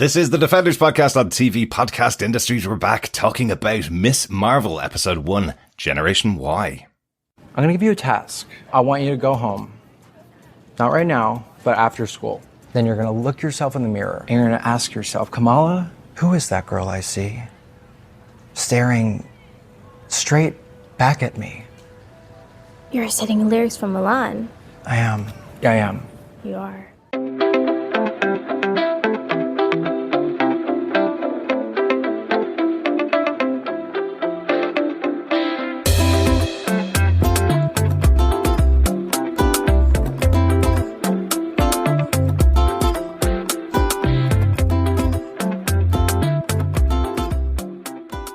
This is the Defenders podcast on TV Podcast Industries. We're back talking about Miss Marvel, Episode 1, Generation Y. I'm going to give you a task. I want you to go home. Not right now, but after school. Then you're going to look yourself in the mirror and you're going to ask yourself, Kamala, who is that girl I see staring straight back at me? You're reciting lyrics from Milan. I am. Yeah, I am. You are.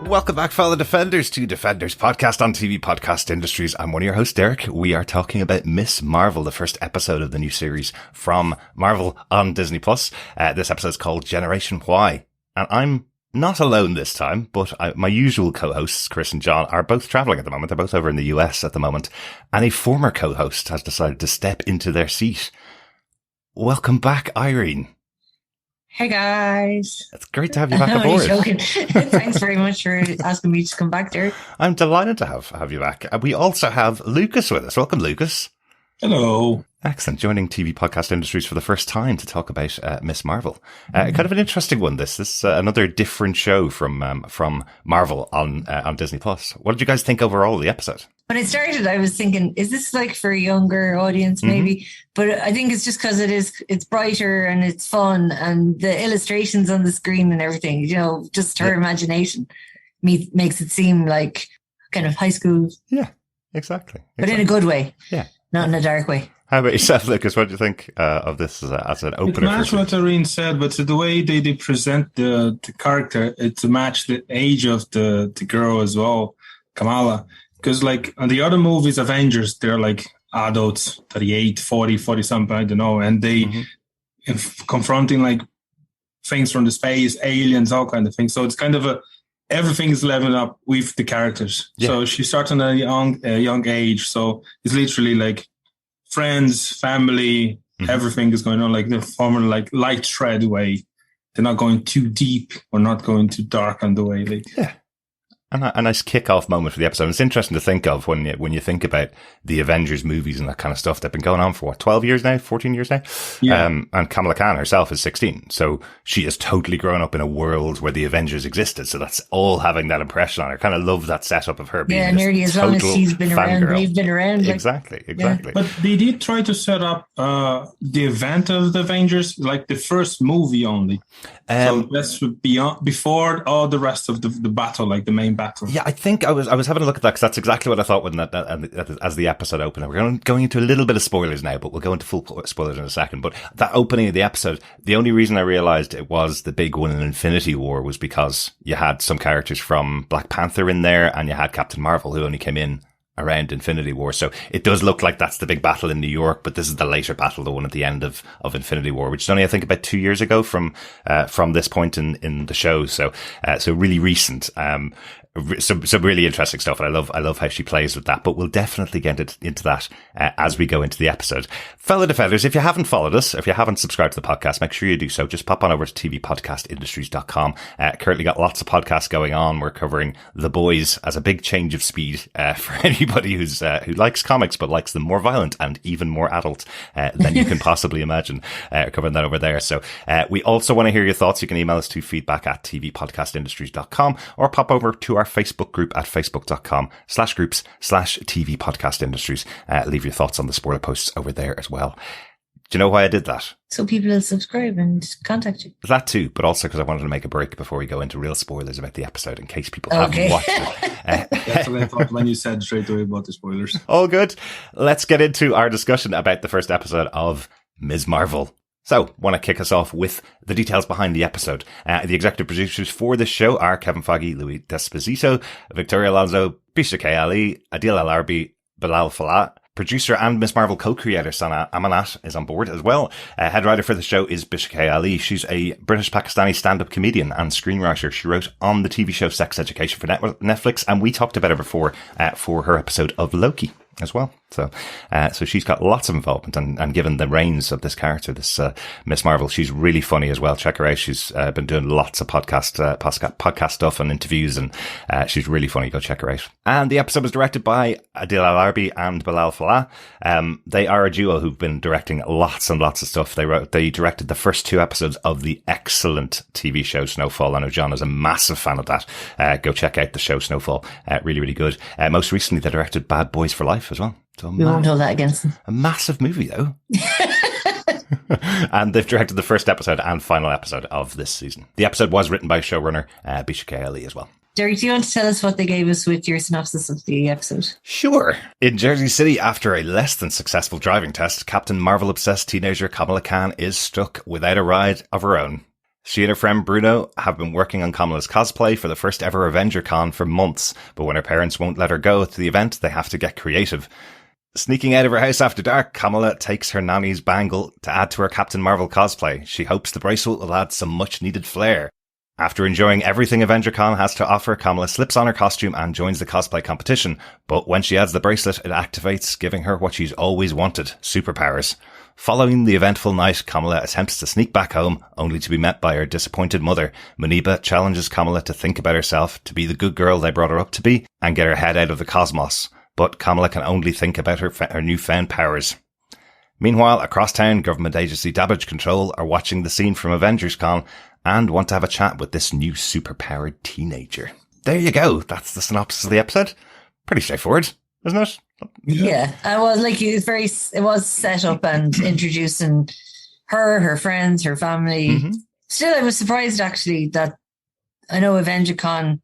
Welcome back, fellow Defenders, to Defenders Podcast on TV Podcast Industries. I'm one of your hosts, Derek. We are talking about Miss Marvel, the first episode of the new series from Marvel on Disney+. This episode is called Generation Y. And I'm not alone this time, but my usual co-hosts, Chris and John, are both traveling at the moment. They're both over in the US at the moment. And a former co-host has decided to step into their seat. Welcome back, Irene. Hey guys. It's great to have you back aboard. Joking. Thanks very much for asking me to come back there. I'm delighted to have you back. We also have Lucas with us. Welcome, Lucas. Hello. Excellent. Joining TV Podcast Industries for the first time to talk about Miss Marvel. Kind of an interesting one. This is another different show from Marvel on Disney+. What did you guys think overall of the episode? When it started, I was thinking, is this like for a younger audience maybe? Mm-hmm. But I think it's just because it's brighter and it's fun and the illustrations on the screen and everything, you know, just her imagination makes it seem like kind of high school. Yeah, exactly. But in a good way. Yeah. Not in a dark way. How about yourself, Lucas? What do you think of this as an opener? It matched what Irene said, but the way they present the character, it to match the age of the girl as well, Kamala. Because like on the other movies, Avengers, they're like adults, 38, 40 something, I don't know. And they confronting like things from the space, aliens, all kind of things. So it's kind of everything is leveling up with the characters. Yeah. So she starts on a young age. So it's literally like friends, family, everything is going on like the former like light thread way. They're not going too deep or not going too dark on the way. Like, yeah. A nice kick-off moment for the episode. It's interesting to think of when you think about the Avengers movies and that kind of stuff. They've been going on for, 12 years now? 14 years now? Yeah. And Kamala Khan herself is 16. So she has totally grown up in a world where the Avengers existed. So that's all having that impression on her. Kind of love that setup of her being nearly as long as she's been around, they've been around. Like, exactly. Yeah. But they did try to set up the event of the Avengers, like the first movie only. So that's before all the rest of the battle, like the main battle. Yeah, I think I was having a look at that because that's exactly what I thought when as the episode opened. We're going into a little bit of spoilers now, but we'll go into full spoilers in a second. But that opening of the episode, the only reason I realized it was the big one in Infinity War was because you had some characters from Black Panther in there and you had Captain Marvel who only came in around Infinity War. So it does look like that's the big battle in New York, but this is the later battle, the one at the end of Infinity War, which is only, I think, about 2 years ago from this point in the show. So really recent. Some really interesting stuff, and I love how she plays with that. But we'll definitely get into that as we go into the episode. Fellow Defenders, if you haven't followed us, if you haven't subscribed to the podcast, make sure you do so. Just pop on over to tvpodcastindustries.com. Currently got lots of podcasts going on. We're covering The Boys as a big change of speed for anybody who likes comics but likes them more violent and even more adult than you can possibly imagine. Covering that over there. So we also want to hear your thoughts. You can email us to feedback@tvpodcastindustries.com or pop over to our Facebook group at facebook.com/groups/TV Podcast Industries. Leave your thoughts on the spoiler posts over there as well. Do you know why I did that? So people will subscribe and contact you. That too, but also because I wanted to make a break before we go into real spoilers about the episode in case people haven't watched it. That's what I thought when you said straight away about the spoilers. All good. Let's get into our discussion about the first episode of Ms. Marvel. So, want to kick us off with the details behind the episode. The executive producers for this show are Kevin Feige, Louis D'Esposito, Victoria Alonso, Bisha K. Ali, Adil El-Arbi, Bilal Falah. Producer and Miss Marvel co-creator Sana Amanat is on board as well. Head writer for the show is Bisha K. Ali. She's a British-Pakistani stand-up comedian and screenwriter. She wrote on the TV show Sex Education for Netflix, and we talked about her before for her episode of Loki as well. So she's got lots of involvement and given the reins of this character, this Miss Marvel, she's really funny as well. Check her out. She's been doing lots of podcast stuff and interviews, and she's really funny. Go check her out. And the episode was directed by Adil Al-Arbi and Bilal Falah. They are a duo who've been directing lots and lots of stuff. They directed the first 2 episodes of the excellent TV show Snowfall. I know John is a massive fan of that. Go check out the show Snowfall. Really, really good. Most recently, they directed Bad Boys for Life as well. So we won't hold that against them. A massive movie, though. And they've directed the first episode and final episode of this season. The episode was written by showrunner Bisha K. Ali as well. Derek, do you want to tell us what they gave us with your synopsis of the episode? Sure. In Jersey City, after a less than successful driving test, Captain Marvel-obsessed teenager Kamala Khan is stuck without a ride of her own. She and her friend Bruno have been working on Kamala's cosplay for the first ever Avenger Con for months, but when her parents won't let her go to the event, they have to get creative. Sneaking out of her house after dark, Kamala takes her nanny's bangle to add to her Captain Marvel cosplay. She hopes the bracelet will add some much-needed flair. After enjoying everything AvengerCon has to offer, Kamala slips on her costume and joins the cosplay competition. But when she adds the bracelet, it activates, giving her what she's always wanted, superpowers. Following the eventful night, Kamala attempts to sneak back home, only to be met by her disappointed mother. Muniba challenges Kamala to think about herself, to be the good girl they brought her up to be, and get her head out of the cosmos. But Kamala can only think about her newfound powers. Meanwhile, across town, government agency Damage Control are watching the scene from AvengersCon and want to have a chat with this new superpowered teenager. There you go. That's the synopsis of the episode. Pretty straightforward, isn't it? Yeah. I was like, it was set up and introducing her friends, her family. Mm-hmm. Still, I was surprised actually that I know AvengerCon,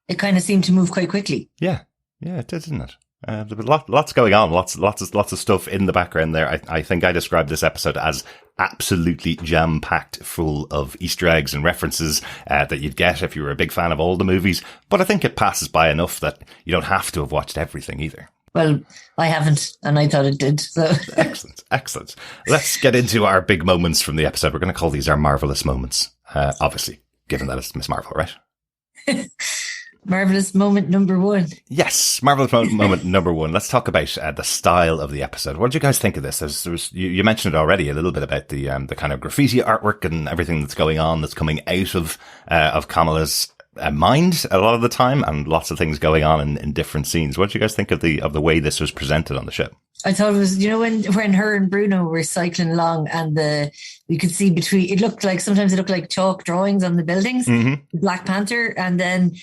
it kind of seemed to move quite quickly. Yeah. Yeah, it did, didn't it? There was lots going on, lots of stuff in the background there. I think I described this episode as absolutely jam-packed full of Easter eggs and references that you'd get if you were a big fan of all the movies. But I think it passes by enough that you don't have to have watched everything either. Well, I haven't, and I thought it did. So Excellent. Let's get into our big moments from the episode. We're going to call these our marvelous moments, obviously, given that it's Miss Marvel, right? Marvelous moment number 1. Yes, marvelous moment number 1. Let's talk about the style of the episode. What did you guys think of this? You mentioned it already a little bit about the kind of graffiti artwork and everything that's going on, that's coming out of Kamala's mind a lot of the time, and lots of things going on in different scenes. What did you guys think of the way this was presented on the show? I thought it was, when her and Bruno were cycling along and we could see sometimes it looked like chalk drawings on the buildings, mm-hmm. Black Panther, and then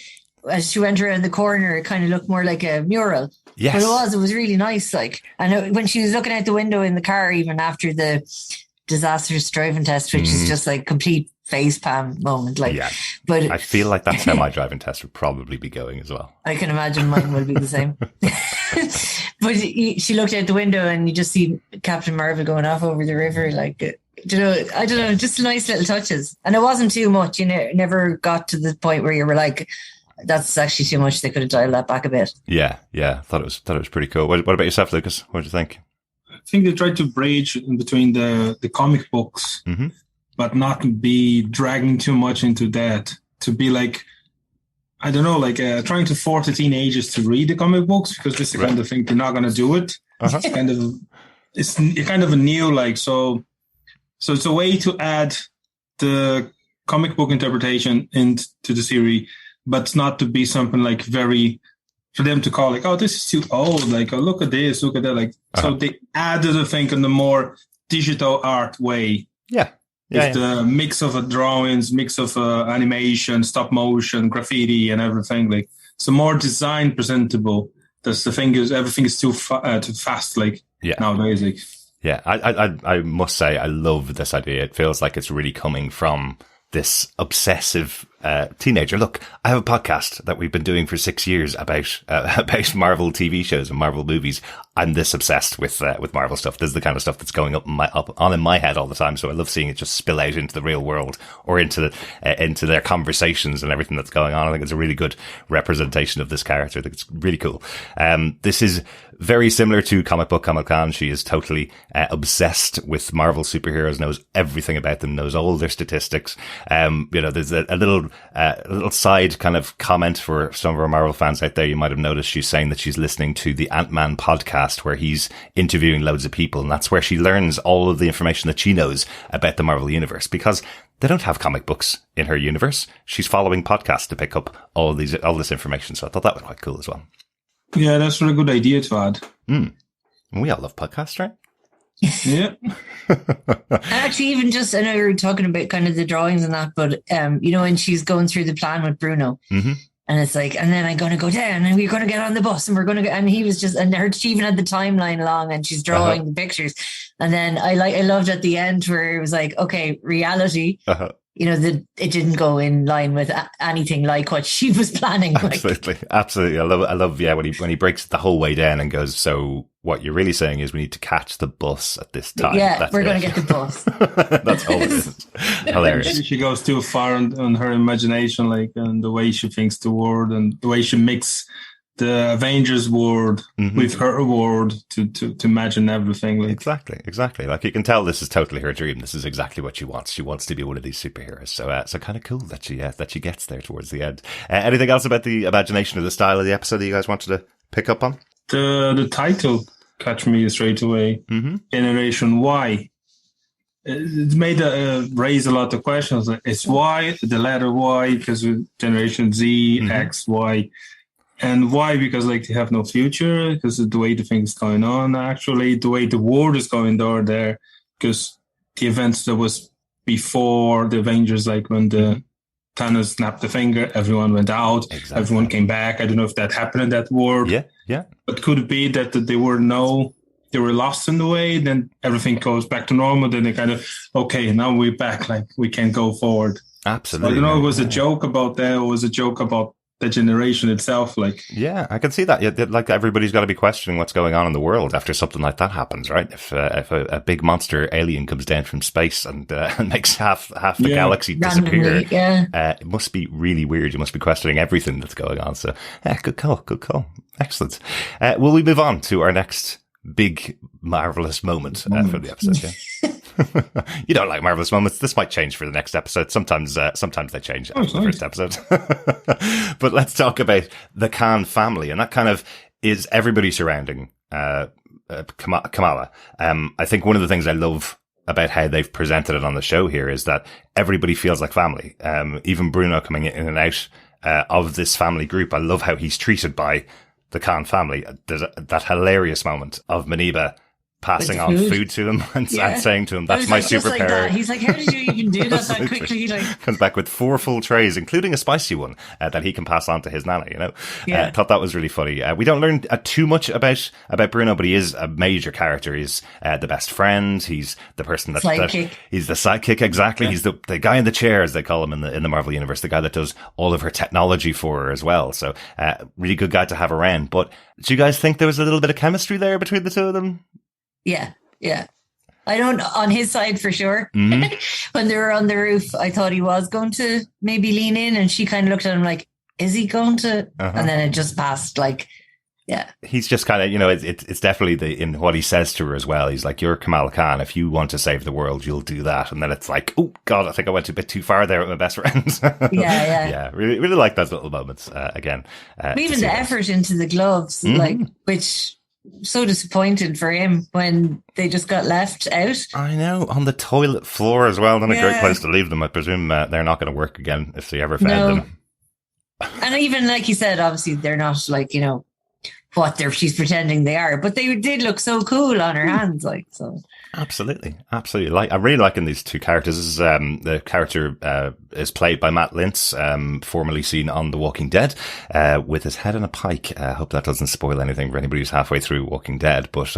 as she went around the corner, it kind of looked more like a mural. Yes. But it was really nice. And when she was looking out the window in the car, even after the disastrous driving test, which is just like complete facepalm moment. But I feel like that's how my driving test would probably be going as well. I can imagine mine will be the same. But she looked out the window and you just see Captain Marvel going off over the river. I don't know, just nice little touches. And it wasn't too much. Never got to the point where you were like, that's actually too much. They could have dialed that back a bit. Yeah. Thought it was pretty cool. What about yourself, Lucas? What do you think? I think they tried to bridge in between the comic books, mm-hmm. but not be dragging too much into that. To be like, I don't know, trying to force the teenagers to read the comic books, because this is the kind of thing they're not going to do it. Uh-huh. It's kind of a new so it's a way to add the comic book interpretation into the series, but not to be something very, for them to call oh, this is too old. Oh, look at this, look at that. Uh-huh. So they added, I think, in the more digital art way. Yeah. It's the mix of drawings, mix of animation, stop motion, graffiti, and everything. So more design presentable. That's the thing, is everything is too fast. Nowadays. Yeah, I must say I love this idea. It feels like it's really coming from this obsessive teenager. Look, I have a podcast that we've been doing for 6 years about Marvel TV shows and Marvel movies. I'm this obsessed with Marvel stuff. This is the kind of stuff that's going on in my head all the time. So I love seeing it just spill out into the real world or into their conversations and everything that's going on. I think it's a really good representation of this character. I think it's really cool. This is very similar to comic book Kamala Khan. She is totally obsessed with Marvel superheroes, knows everything about them, knows all their statistics. There's a little side kind of comment for some of our Marvel fans out there. You might have noticed she's saying that she's listening to the Ant-Man podcast podcast where he's interviewing loads of people, and that's where she learns all of the information that she knows about the Marvel Universe, because they don't have comic books in her universe. She's following podcasts to pick up all this information. So I thought that was quite cool as well. Yeah, that's a really good idea to add. We all love podcasts, right? Yeah. Actually, even just, I know you were talking about kind of the drawings and that, but you know, when she's going through the plan with Bruno, and it's like, and then I'm going to go down and we're going to get on the bus and we're going to go, and he was just, and she even had the timeline along and she's drawing the pictures. And then I loved at the end where it was like, okay, reality, you know, it didn't go in line with anything like what she was planning. Absolutely. Absolutely. I love, yeah, when he breaks it the whole way down and goes, so what you're really saying is we need to catch the bus at this time. Yeah, we're going to get the bus. That's all it is. Hilarious. She goes too far on her imagination, like, and the way she thinks the world and the way she mix the Avengers world with her world to imagine everything. Like. Exactly. Like, you can tell this is totally her dream. This is exactly what she wants. She wants to be one of these superheroes. So kind of cool that she gets there towards the end. Anything else about the imagination or the style of the episode that you guys wanted to pick up on? The title catch me straight away. Generation Y. It made raise a lot of questions. It's Y, the letter Y, because of Generation Z, X, Y. And why? Because like they have no future, because of the way the things going on, actually, the way the world is going there, because the events that was before the Avengers, like when the Thanos snapped the finger, everyone went out, everyone came back. I don't know if that happened in that world. Yeah. But could it be that they were lost in the way, then everything goes back to normal, then they kind of, okay, now we're back, like we can go forward. Absolutely. So I don't know if it was a joke about that, or was a joke about the generation itself, like. Yeah, I can see that. Yeah, like, everybody's got to be questioning what's going on in the world after something like that happens, right? If a big monster alien comes down from space and makes half the galaxy disappear, it must be really weird. You must be questioning everything that's going on. So, good call. Excellent. Will we move on to our next big marvelous moment from the episode? Yeah. You don't like marvelous moments. This might change for the next episode. Sometimes they change after the first episode. But let's talk about the Khan family, and that kind of is everybody surrounding Kamala. I think one of the things I love about how they've presented it on the show here is that everybody feels like family. Even Bruno coming in and out of this family group. I love how he's treated by the Khan family. There's that hilarious moment of Maniba passing on food to him and saying to him, "That's my superpower." Like he's like, "How did you even do that quickly?" Like, comes back with 4 full trays, including a spicy one that he can pass on to his nana. You know, I thought that was really funny. We don't learn too much about Bruno, but he is a major character. He's the best friend. He's the person that he's the sidekick. Exactly. Yeah. He's the guy in the chair, as they call him in the Marvel universe. The guy that does all of her technology for her as well. So really good guy to have around. But do you guys think there was a little bit of chemistry there between the two of them? Yeah. I don't, on his side for sure. When they were on the roof, I thought he was going to maybe lean in, and she kind of looked at him like, is he going to? And then it just passed, like, yeah. He's just kind of, you know, it's definitely in what he says to her as well. He's like, "You're Kamala Khan. If you want to save the world, you'll do that." And then it's like, oh God, I think I went a bit too far there with my best friend. Yeah. Really, really like those little moments. Again, even the effort into the gloves, like, which. So disappointed for him when they just got left out. I know, on the toilet floor as well. Not a great place to leave them. I presume they're not going to work again if they ever found them. And even like you said, obviously they're not like, you know, what she's pretending they are, but they did look so cool on her hands, like, so. Absolutely. Like, I'm really liking these two characters. This is the character is played by Matt Lintz, formerly seen on The Walking Dead, with his head on a pike. I hope that doesn't spoil anything for anybody who's halfway through Walking Dead. But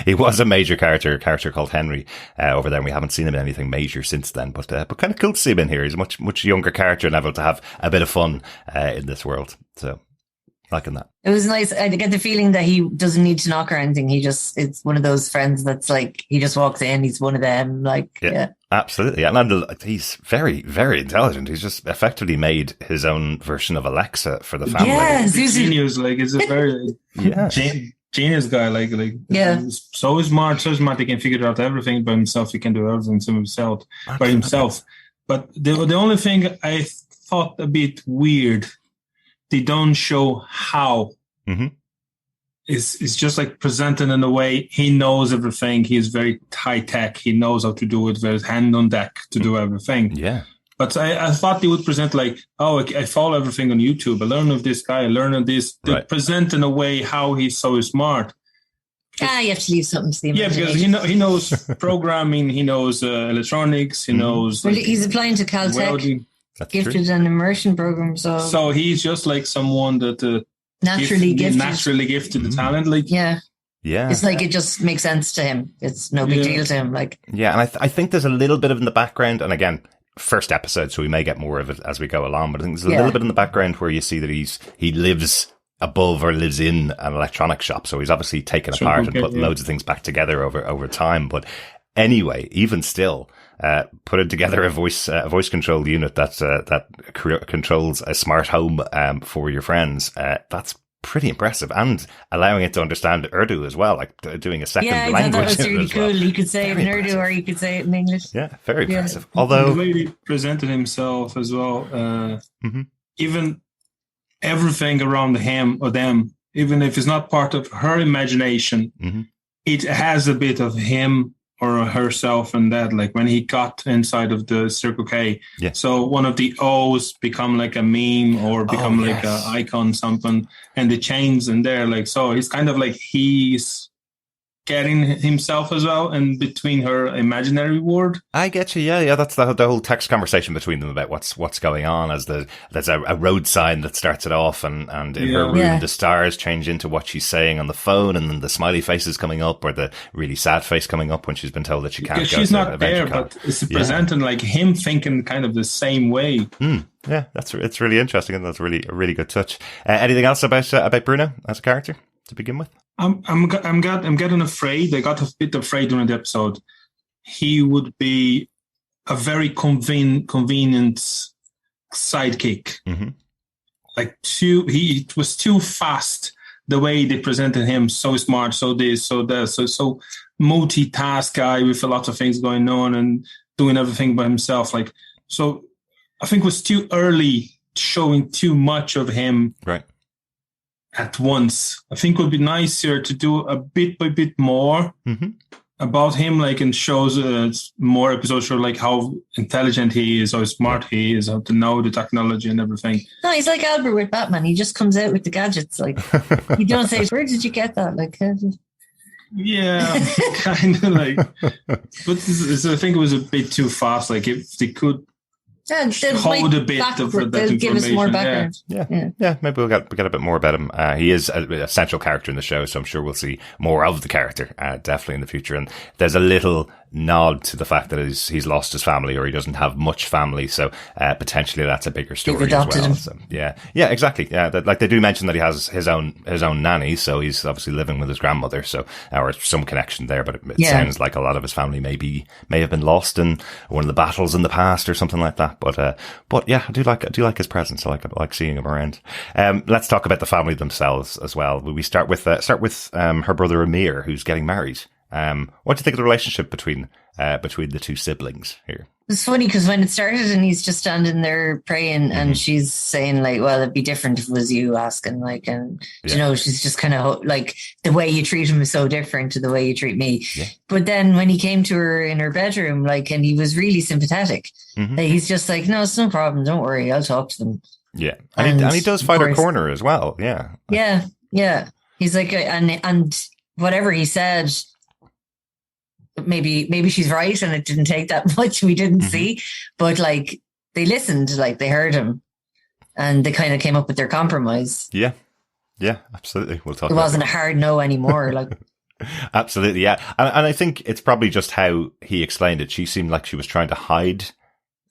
he was a major character called Henry over there, and we haven't seen him in anything major since then. But kind of cool to see him in here. He's a much younger character and able to have a bit of fun in this world. So. Liking that. It was nice. I get the feeling that he doesn't need to knock or anything. It's one of those friends that's like, he just walks in, he's one of them. Like, yeah. Absolutely. And he's very, very intelligent. He's just effectively made his own version of Alexa for the family. Yeah, genius. Like, it's a very genius guy. Like, so smart, he can figure out everything by himself. He can do everything by himself. But the only thing I thought a bit weird, they don't show how is just like presented in a way he knows everything. He is very high tech. He knows how to do it. Very hand on deck to do everything. Yeah. But I thought they would present like, oh, I follow everything on YouTube. I learn of this guy. I learn of this. They present in a way how he's so smart. You have to leave something to the imagination. Because he knows programming. He knows electronics. He knows. Well, he's applying to Caltech, welding. gifted and immersion program. So he's just like someone that naturally gifted the talent. Like yeah. It's like Yeah. it just makes sense to him. It's no big deal to him. Like Yeah, and I think there's a little bit of in the background, and again, first episode, so we may get more of it as we go along, but I think there's a little bit in the background where you see that he lives above or lives in an electronics shop, so he's obviously taken apart and put loads of things back together over time. But anyway, even still, putting together a voice controlled unit that controls a smart home for your friends, that's pretty impressive, and allowing it to understand Urdu as well, like doing a second I language. thought that was really as cool. well. You could say it in Very Urdu or you could say it in English. Yeah, very impressive. the Although, way he presented himself as well, even everything around him or them, even if it's not part of her imagination, it has a bit of him or herself and that, like when he got inside of the Circle K. Yeah. So one of the O's become like a meme or become like an icon, something, and the chains in there, like, so it's kind of like he's getting himself as well in between her imaginary world. I get you. Yeah. That's the whole text conversation between them about what's going on. As there's a road sign that starts it off, and in her room the stars change into what she's saying on the phone, and then the smiley face is coming up, or the really sad face coming up when she's been told that she can't. Because she's not there, but it's presenting like him thinking kind of the same way. Yeah, it's really interesting, and that's a really good touch. Anything else about Bruno as a character to begin with? I'm getting afraid. I got a bit afraid during the episode. He would be a very convenient sidekick. Like it was too fast. The way they presented him, so smart, so this, so that, so multitask guy with a lot of things going on and doing everything by himself. Like, so I think it was too early, showing too much of him. Right. At once. I think it would be nicer to do a bit by bit more about him, like in shows, more episodes show like how intelligent he is, how smart he is, how to know the technology and everything. No, he's like Albert with Batman. He just comes out with the gadgets. Like you don't say, "Where did you get that?" Like, yeah, kind of like. But I think it was a bit too fast. Like if they could. Hold a bit of that information. Give us more background. Yeah. Maybe we'll get a bit more about him. He is a central character in the show, so I'm sure we'll see more of the character definitely in the future. And there's a little nod to the fact that he's lost his family, or he doesn't have much family, so potentially that's a bigger story as well. Him. So, yeah, exactly. Yeah, like they do mention that he has his own nanny, so he's obviously living with his grandmother, so or some connection there. But it sounds like a lot of his family may have been lost in one of the battles in the past or something like that. But yeah, I do like his presence. I like seeing him around. Let's talk about the family themselves as well. Will we start with her brother Amir, who's getting married? What do you think of the relationship between the two siblings here? It's funny because when it started and he's just standing there praying and she's saying like, well, it'd be different if it was you asking, like, and you know, she's just kind of like, the way you treat him is so different to the way you treat me. Yeah. But then when he came to her in her bedroom, like, and he was really sympathetic, like, he's just like, no, it's no problem. Don't worry. I'll talk to them. Yeah. And he does fight her corner as well. Yeah. Yeah. He's like, and whatever he said, maybe she's right and it didn't take that much. We didn't see, but like they listened, like they heard him and they kind of came up with their compromise. Yeah, absolutely. We'll talk. It wasn't a hard no anymore. Like absolutely. Yeah. And I think it's probably just how he explained it. She seemed like she was trying to hide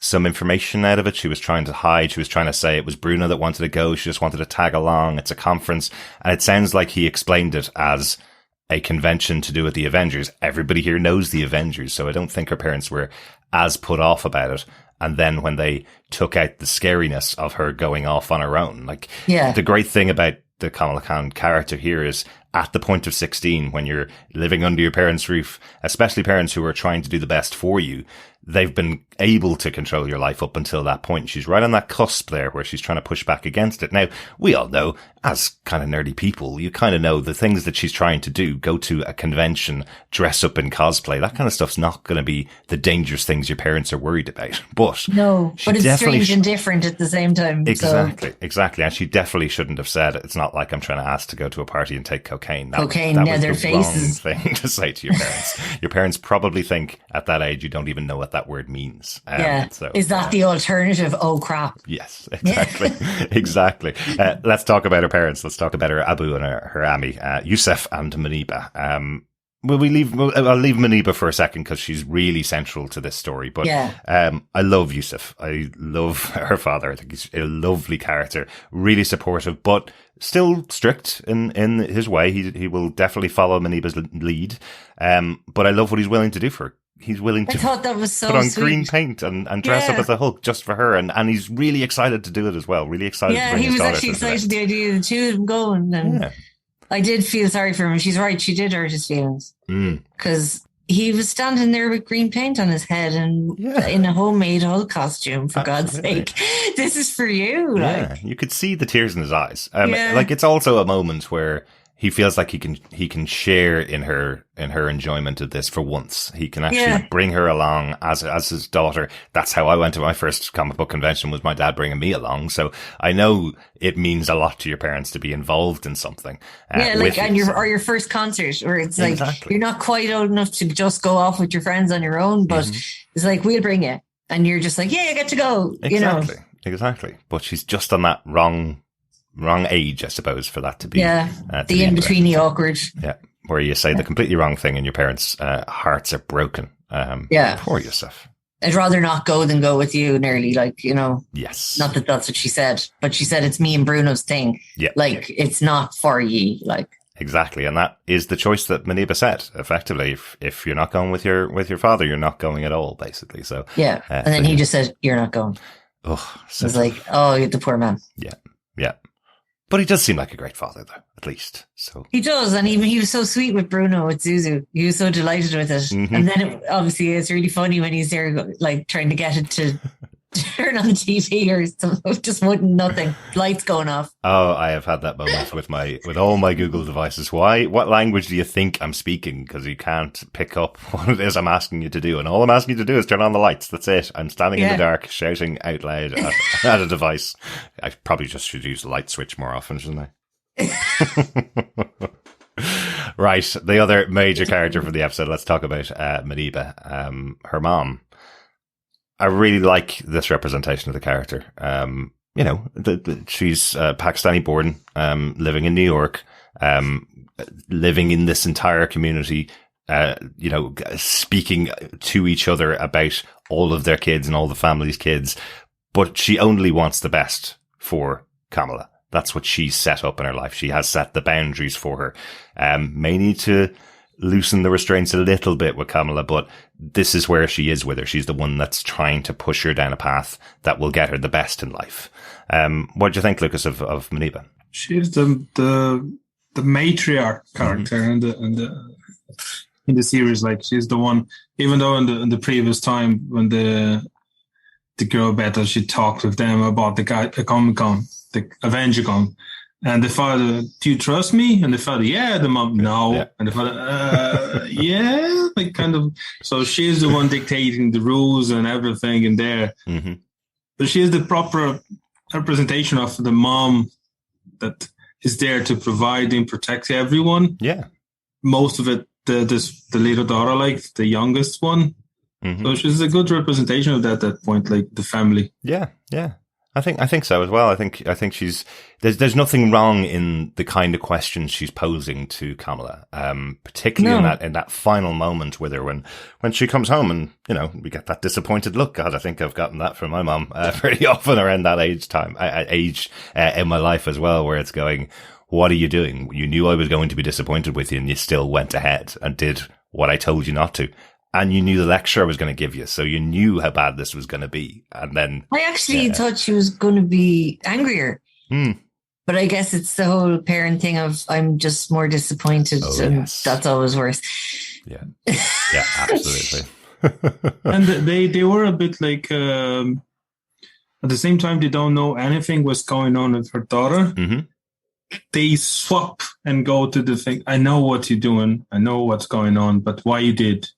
some information out of it. She was trying to say it was Bruno that wanted to go. She just wanted to tag along. It's a conference. And it sounds like he explained it as a convention to do with the Avengers. Everybody here knows the Avengers, so I don't think her parents were as put off about it. And then when they took out the scariness of her going off on her own, like the great thing about the Kamala Khan character here is at the point of 16, when you're living under your parents' roof, especially parents who are trying to do the best for you, they've been able to control your life up until that point. She's right on that cusp there where she's trying to push back against it. Now, we all know, as kind of nerdy people, you kind of know the things that she's trying to do, go to a convention, dress up in cosplay, that kind of stuff's not going to be the dangerous things your parents are worried about. But no, but it's strange and different at the same time. Exactly. And she definitely shouldn't have said, it's not like I'm trying to ask to go to a party and take cocaine. That was their the faces. wrong thing to say to your parents. Your parents probably think at that age you don't even know what that word means. So, is that the alternative? Oh crap. Yes, exactly. Exactly. Let's talk about her parents. Let's talk about her Abu and her Ami, Yusuf and Maniba. I'll leave Maniba for a second because she's really central to this story. But I love Yusuf. I love her father. I think he's a lovely character, really supportive, but still strict in his way. He will definitely follow Maniba's lead. But I love what he's willing to do for her. He's willing to put on green paint and dress up as a Hulk just for her. And he's really excited to do it as well. Really excited to bring his daughter. Yeah, he was actually excited the idea of the two of them going. And I did feel sorry for him. She's right. She did hurt his feelings. Because he was standing there with green paint on his head and in a homemade Hulk costume, for God's sake. This is for you. Yeah, you could see the tears in his eyes. Like, it's also a moment where he feels like he can share in her enjoyment of this for once. He can actually bring her along as his daughter. That's how I went to my first comic book convention, was my dad bringing me along. So I know it means a lot to your parents to be involved in something. Your first concert, where it's like you're not quite old enough to just go off with your friends on your own, but it's like, we'll bring you, and you're just like, yeah, you get to go. Exactly. But she's just on that wrong age, I suppose, for that to be the in-betweeny awkward. Yeah, where you say the completely wrong thing and your parents' hearts are broken. Poor Yusuf. I'd rather not go than go with you, nearly, Yes. Not that that's what she said, but she said it's me and Bruno's thing. Yeah. It's not for ye, Exactly, and that is the choice that Maniba said. Effectively, if you're not going with your father, you're not going at all, basically. So and then he just said, "You're not going." Oh, so it's like, oh, you're the poor man. Yeah. But he does seem like a great father, though, at least. So he does, and he was so sweet with Bruno, with Zuzu. He was so delighted with it. And then obviously it's really funny when he's there, trying to get it to turn on the TV or something. Just wouldn't, nothing. Lights going off. Oh, I have had that moment with all my Google devices. Why? What language do you think I'm speaking? Because you can't pick up what it is I'm asking you to do. And all I'm asking you to do is turn on the lights. That's it. I'm standing in the dark, shouting out loud at a device. I probably just should use the light switch more often, shouldn't I? Right. The other major character for the episode. Let's talk about Maniba, her mom. I really like this representation of the character. She's Pakistani born, living in New York, living in this entire community, speaking to each other about all of their kids and all the family's kids. But she only wants the best for Kamala. That's what she's set up in her life. She has set the boundaries for her. May need to loosen the restraints a little bit with Kamala, but this is where she is with her. She's the one that's trying to push her down a path that will get her the best in life. What do you think, Lucas, of Maniba? She's the matriarch character in the series. She's the one, even though in the previous time when the girl battle, she talked with them about the Comic-Con, the Avenger-Con. And the father, do you trust me? And the father, yeah. The mom, no. Yeah. And the father, yeah. So she's the one dictating the rules and everything in there. Mm-hmm. But she is the proper representation of the mom that is there to provide and protect everyone. Yeah. Most of it, the little daughter, the youngest one. Mm-hmm. So she's a good representation of that point, the family. Yeah. I think so as well. I think she's, there's nothing wrong in the kind of questions she's posing to Kamala, particularly in that final moment with her when she comes home and, we get that disappointed look. God, I think I've gotten that from my mom, pretty often around that age in my life as well, where it's going, what are you doing? You knew I was going to be disappointed with you and you still went ahead and did what I told you not to. And you knew the lecture I was going to give you, so you knew how bad this was going to be. And then I actually thought she was going to be angrier. But I guess it's the whole parent thing of I'm just more disappointed, and that's always worse. Yeah, yeah, absolutely. And they were a bit like at the same time they don't know anything what's going on with her daughter. Mm-hmm. They swap and go to the thing. I know what you're doing. I know what's going on, but why you did?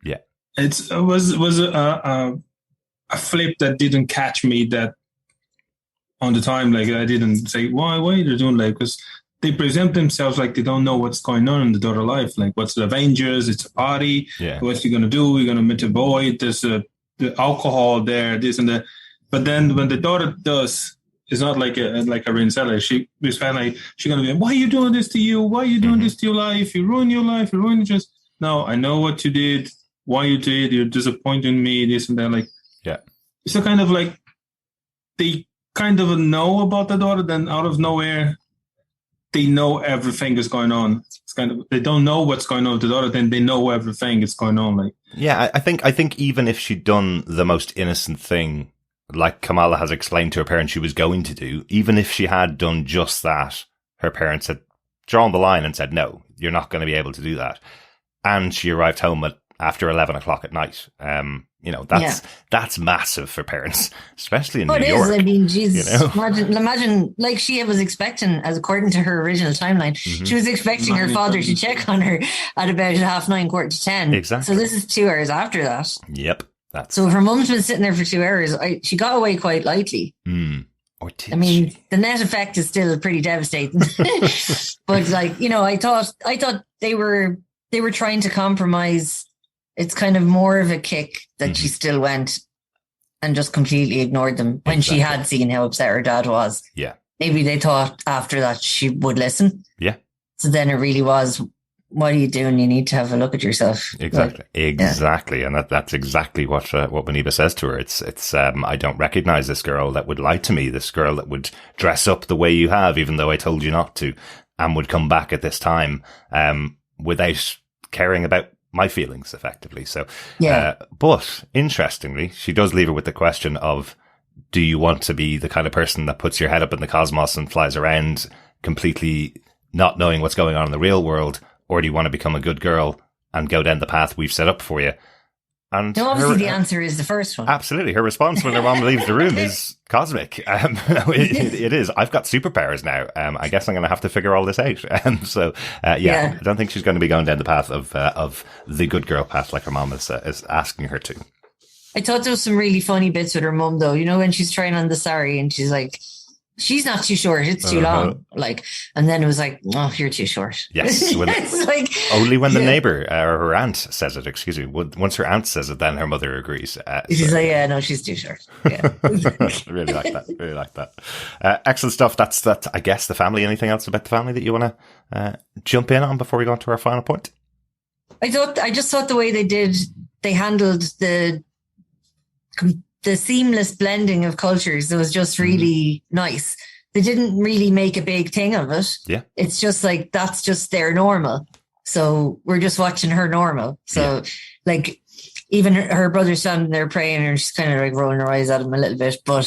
Yeah, it was a flip that didn't catch me that on the time. Like I didn't say why they're doing like, because they present themselves like they don't know what's going on in the daughter life. Like, what's the Avengers? It's a party. Yeah. What's he gonna do? We're gonna meet a boy. There's the alcohol there, this and that. But then when the daughter does, it's not like Irene said. Like she was kind of like she's gonna be, why are you doing this to you? Why are you doing this to your life? You ruin your life. You ruin it. Just no. I know what you did. Why you did. You're disappointing me. This and that. Like, yeah. So kind of like they kind of know about the daughter. Then out of nowhere, they know everything is going on. It's kind of, they don't know what's going on with the daughter, then they know everything is going on. Like, yeah, I think even if she'd done the most innocent thing, like Kamala has explained to her parents she was going to do, even if she had done just that, her parents had drawn the line and said, no, you're not going to be able to do that. And she arrived home after 11 o'clock at night. That's massive for parents, especially in New York. It is. I mean, Jesus, imagine, like she was expecting, as according to her original timeline, she was expecting her father to check on her at about 9:30, 9:45. Exactly. So this is 2 hours after that. Yep. So if her mum's been sitting there for 2 hours, she got away quite lightly. Or did I mean, she? the net effect is still pretty devastating. But like, I thought they were trying to compromise. It's kind of more of a kick that she still went and just completely ignored them when she had seen how upset her dad was. Yeah. Maybe they thought after that she would listen. Yeah. So then it really was, what are you doing? You need to have a look at yourself. Exactly. Yeah. And that's exactly what Boniba says to her. It's I don't recognize this girl that would lie to me, this girl that would dress up the way you have, even though I told you not to, and would come back at this time, without caring about my feelings, effectively. So, but interestingly, she does leave her with the question of, do you want to be the kind of person that puts your head up in the cosmos and flies around completely not knowing what's going on in the real world? Or do you want to become a good girl and go down the path we've set up for you? And no, obviously the answer is the first one. Absolutely. Her response when her mom leaves the room is cosmic. It is. I've got superpowers now. I guess I'm going to have to figure all this out. I don't think she's going to be going down the path of the good girl path like her mom is asking her to. I thought there was some really funny bits with her mum, though. When she's trying on the sari and she's like, she's not too short, it's too long. Like, and then it was like, oh, you're too short. Yes. It's like, only when the neighbor or her aunt says it, excuse me. Once her aunt says it, then her mother agrees. She's like, yeah, no, she's too short. Yeah. Really like that. Excellent stuff. That's, I guess, the family. Anything else about the family that you want to jump in on before we go on to our final point? I just thought the way they handled the seamless blending of cultures, it was just really nice. They didn't really make a big thing of it. Yeah. It's just like, that's just their normal. So we're just watching her normal. So like, even her brother's standing there praying and she's kind of like rolling her eyes at him a little bit. But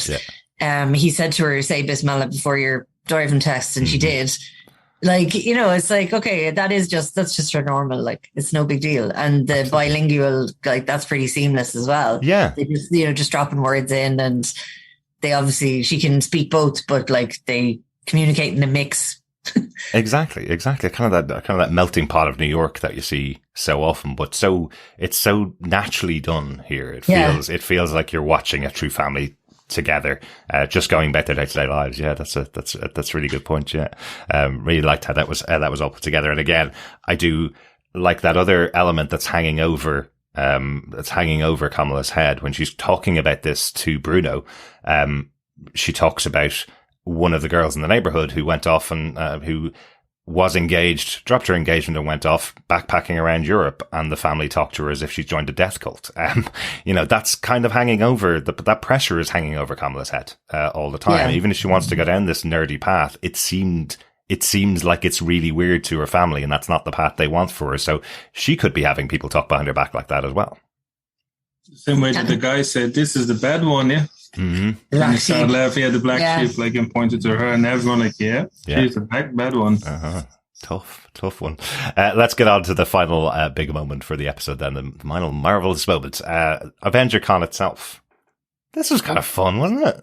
he said to her, say Bismillah before your driving test. And she did. Like, it's like, okay, that's just her normal. Like, it's no big deal. And the bilingual, like, that's pretty seamless as well. Yeah. They just, just dropping words in, and they obviously, she can speak both, but like they communicate in a mix. Exactly. Kind of that melting pot of New York that you see so often, but it's so naturally done here. It feels like you're watching a true family together, just going about their day-to-day lives. Yeah, that's a really good point. Yeah, really liked how that was all put together. And again, I do like that other element that's hanging over Kamala's head when she's talking about this to Bruno. She talks about one of the girls in the neighborhood who went off and who was engaged, dropped her engagement and went off backpacking around Europe, and the family talked to her as if she's joined a death cult. That's kind of hanging over, that pressure is hanging over Kamala's head all the time. Yeah. Even if she wants to go down this nerdy path, it seems like it's really weird to her family, and that's not the path they want for her. So she could be having people talk behind her back like that as well. Same way that the guy said, this is the bad one, yeah? And Black he started sheep. laughing at the black Yeah. sheep, like, and pointed to her, and everyone like, yeah. She's the bad one. Tough one. Let's get on to the final big moment for the episode then, the final marvelous moment. Avenger Con itself. This was kind of fun, wasn't it?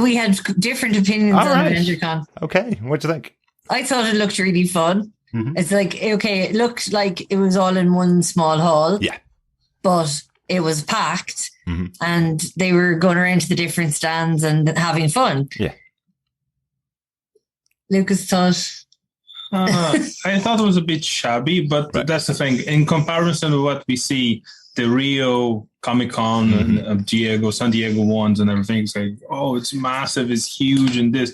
We had different opinions All on right. Avenger Con. Okay, what do you think? I thought it looked really fun. Mhm. It's like, okay, it looked like it was all in one small hall. Yeah. But it was packed Mhm. and they were going around to the different stands and having fun. Yeah. Lucas thought, I thought it was a bit shabby, but that's the thing. In comparison to what we see, the Rio Comic Con and San Diego ones and everything, it's like, oh, it's massive, it's huge, and this.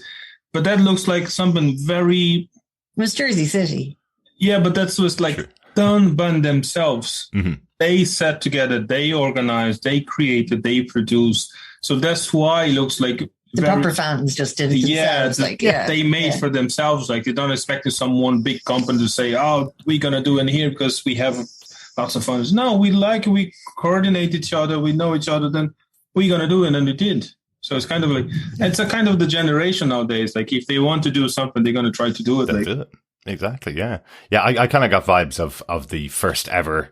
But that looks like something very. it was Jersey City. Yeah, but that's was like done by themselves. Mm-hmm. They sat together, they organized, they created, they produced. So that's why it looks like The proper fans just did it themselves. They made for themselves. Like, they don't expect some one big company to say, "Oh, we're gonna do it here because we have lots of fun." No, we like it. We coordinate each other. We know each other. Then we're gonna do it, and we did. So it's kind of like it's a kind of the generation nowadays. Like, if they want to do something, they're gonna try to do it. They'll do it. Exactly. Yeah. Yeah. I kind of got vibes of the first ever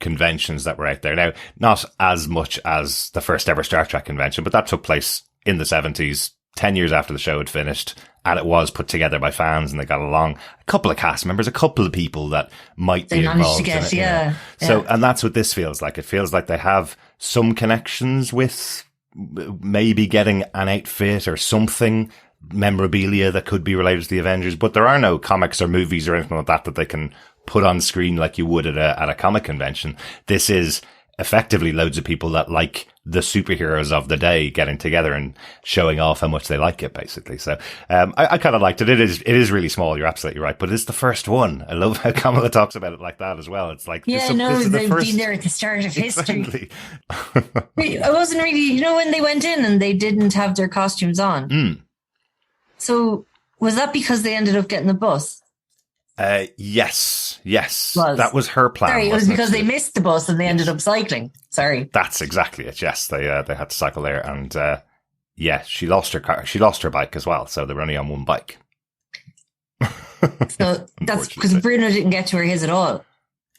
conventions that were out there. Now, not as much as the first ever Star Trek convention, but that took place in the 70s, 10 years after the show had finished, and it was put together by fans and they got along. A couple of cast members, a couple of people that might They be managed involved to get, in it. So, and that's what this feels like. It feels like they have some connections with maybe getting an outfit or something, memorabilia that could be related to the Avengers, but there are no comics or movies or anything like that they can put on screen like you would at a comic convention. This is effectively loads of people that like the superheroes of the day getting together and showing off how much they like it, basically. So, I kind of liked it. It is really small. You're absolutely right, but it's the first one. I love how Kamala talks about it like that as well. It's like, yeah, this is the they've first. been there at the start of history. Exactly. I wasn't really, when they went in and they didn't have their costumes on. So was that because they ended up getting the bus? Yes. That was her plan. Sorry, it was wasn't because they missed the bus and they ended up cycling. Sorry. That's exactly it. Yes, they had to cycle there, and she lost her car. She lost her bike as well, so they were only on one bike. So that's because Bruno didn't get to her his at all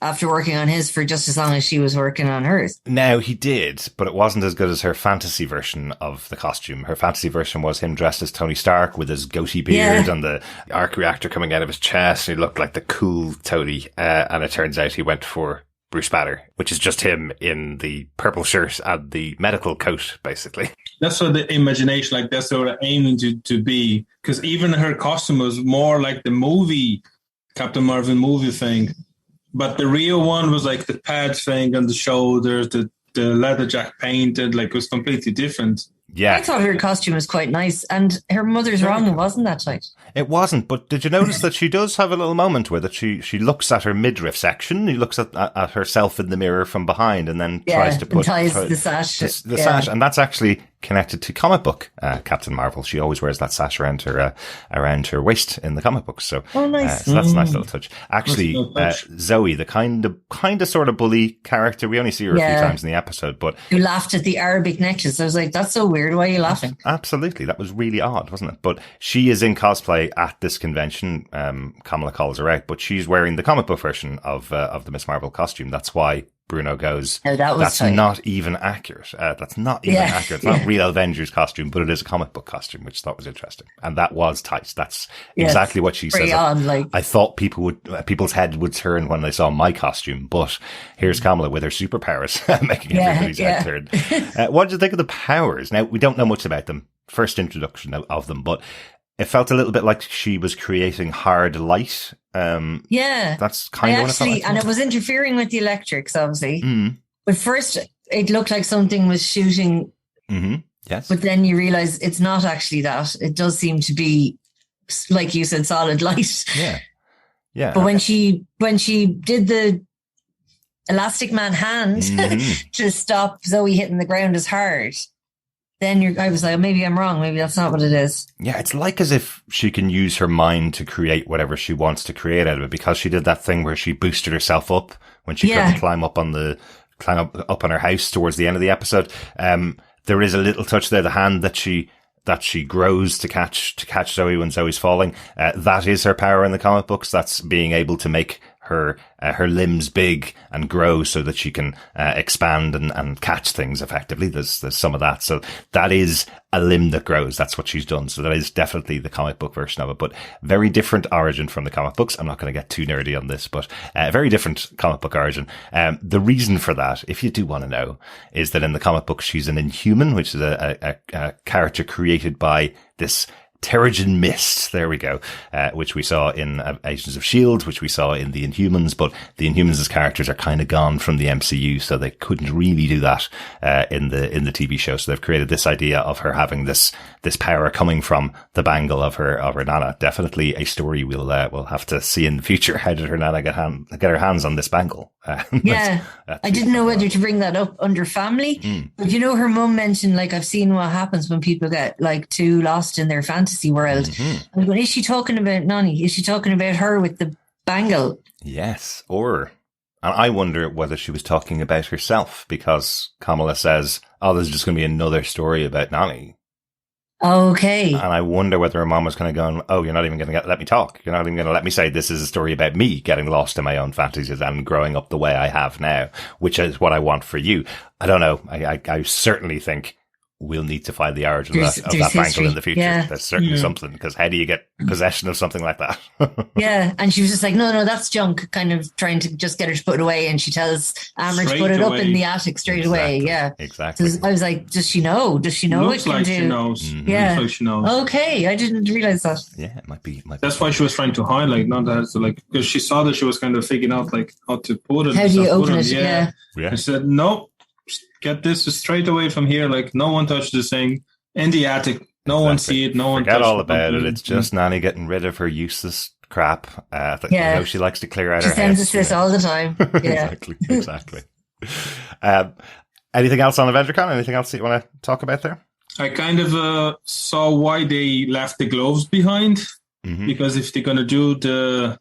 after working on his for just as long as she was working on hers. Now, he did, but it wasn't as good as her fantasy version of the costume. Her fantasy version was him dressed as Tony Stark with his goatee beard and the arc reactor coming out of his chest. He looked like the cool Tony. And it turns out he went for Bruce Banner, which is just him in the purple shirt and the medical coat, basically. That's what the imagination, like, that's what they're aiming to be. Because even her costume was more like the movie, Captain Marvel movie thing. But the real one was like the pad thing on the shoulders, the leather jacket painted, like, it was completely different. Yeah. I thought her costume was quite nice, and her mother's wrong, it wasn't that tight. It wasn't, but did you notice that she does have a little moment where that she looks at her midriff section, she looks at herself in the mirror from behind, and then tries to put the sash. The sash, and that's actually connected to comic book Captain Marvel. She always wears that sash around her waist in the comic books. So, nice. So that's a nice little touch. Actually, Zoe, the kind of sort of bully character, we only see her a few times in the episode, but who laughed at the Arabic necklace. I was like, that's so weird. Why are you laughing? Absolutely. That was really odd, wasn't it? But she is in cosplay at this convention. Kamala calls her out, but she's wearing the comic book version of the Miss Marvel costume. That's why Bruno goes, that's tight. Not even accurate. That's not even accurate. It's not real Avengers costume, but it is a comic book costume, which I thought was interesting. And that was tight. That's exactly what she says. I thought people's head would turn when they saw my costume, but here's Kamala with her superpowers making everybody's head turn. What did you think of the powers? Now, we don't know much about them. First introduction of them, but it felt a little bit like she was creating hard light. That's kind of what I felt like. And it was interfering with the electrics, obviously. But first, it looked like something was shooting. Yes. But then you realize it's not actually that. It does seem to be, like you said, solid light. Yeah. But when she did the Elastic Man hand to stop Zoe hitting the ground as hard, then I was like, maybe I'm wrong. Maybe that's not what it is. Yeah, it's like as if she can use her mind to create whatever she wants to create out of it, because she did that thing where she boosted herself up when she couldn't climb up on the climb up on her house towards the end of the episode. There is a little touch there, the hand that she grows to catch Zoe when Zoe's falling. That is her power in the comic books. That's being able to make her limbs big and grow so that she can expand and catch things effectively. There's some of that. So that is a limb that grows. That's what she's done. So that is definitely the comic book version of it, but very different origin from the comic books. I'm not going to get too nerdy on this, but very different comic book origin. The reason for that, if you do want to know, is that in the comic book, she's an Inhuman, which is a character created by this Terrigen Mist, there we go, which we saw in Agents of S.H.I.E.L.D., which we saw in the Inhumans, but the Inhumans as characters are kind of gone from the MCU, so they couldn't really do that in the TV show. So they've created this idea of her having this power coming from the bangle of her nana. Definitely a story we'll have to see in the future. How did her nana get her hands on this bangle? Yeah, I didn't know whether to bring that up under family, but you know, her mum mentioned, like, I've seen what happens when people get like too lost in their fantasy world. I'm going, is she talking about Nani? Is she talking about her with the bangle? Yes, and I wonder whether she was talking about herself, because Kamala says, "Oh, there's just going to be another story about Nani." Okay. And I wonder whether her mom was kind of going, "Oh, you're not even going to let me talk. You're not even going to let me say this is a story about me getting lost in my own fantasies and growing up the way I have now, which is what I want for you." I don't know. I certainly think we'll need to find the origin of that bangle in the future. Yeah. There's certainly something, because how do you get possession of something like that? Yeah, and she was just like, no, that's junk, kind of trying to just get her to put it away, and she tells Amber to put it up in the attic straight away. Yeah, exactly. So I was like, does she know? Does she know Looks what like can do? she knows. Yeah. Looks like she knows. Okay, I didn't realize that. Yeah, it might be. That's why she was trying to highlight, not that, so like, because she saw that she was kind of figuring out like how to put it. How do you open it? Yeah. I said, no, get this straight away from here. Like, no one touched this thing in the attic. No one see it. No one. Forget all about it. It's just Nanny getting rid of her useless crap. You know, she likes to clear out her house. She sends us this all the time. Yeah. Exactly. Anything else on AvengerCon? Anything else that you want to talk about there? I kind of saw why they left the gloves behind, because if they're gonna do the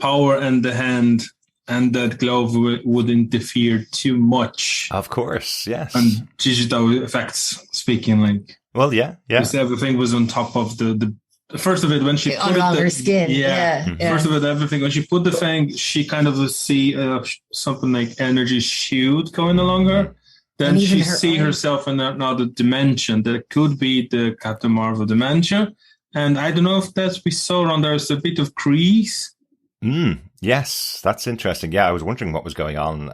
power and the hand, and that glove would interfere too much. Of course, yes. And digital effects speaking, like. Well, yeah. Because everything was on top of the first of it when she put on her skin. Yeah. First of it, everything when she put the thing, she kind of see something like energy shield going along her. Then she see herself in another dimension that could be the Captain Marvel dimension. And I don't know if that's we saw on there's a bit of crease. Yes, that's interesting. Yeah, I was wondering what was going on.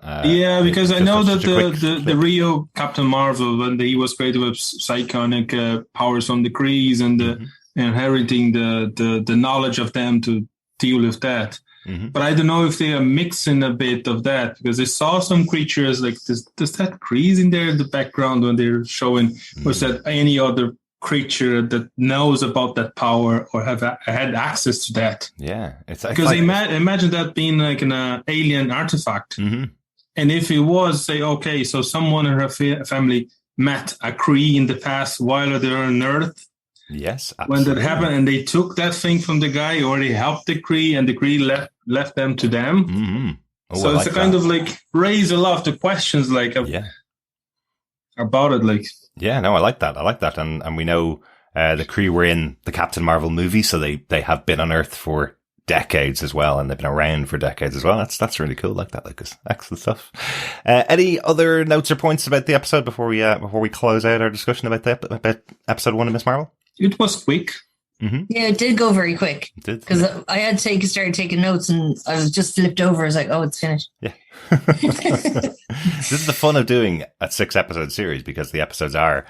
Because I know that the Rio Captain Marvel, when he was created with psionic powers from the Krees and inheriting the knowledge of them to deal with that. But I don't know if they are mixing a bit of that, because I saw some creatures like does that Krees in there in the background when they're showing, was that any other creature that knows about that power or have had access to that? Yeah, it's because imagine that being like an alien artifact, and if it was, say, okay, so someone in her family met a Kree in the past while they were on Earth. Yes, absolutely. When that happened, and they took that thing from the guy, or they helped the Kree, and the Kree left them to them. So it's a kind of like raise a lot of the questions, like about it, like. Yeah, no, I like that. And we know the Kree were in the Captain Marvel movie, so they have been on Earth for decades as well, and they've been around for decades as well. That's really cool. Like that, Lucas. Excellent stuff. Any other notes or points about the episode before we close out our discussion about episode 1 of Miss Marvel? It was quick. Yeah, it did go very quick. Because I had started taking notes, and I was just flipped over. I was like, oh, it's finished. Yeah. This is the fun of doing a 6-episode series, because the episodes are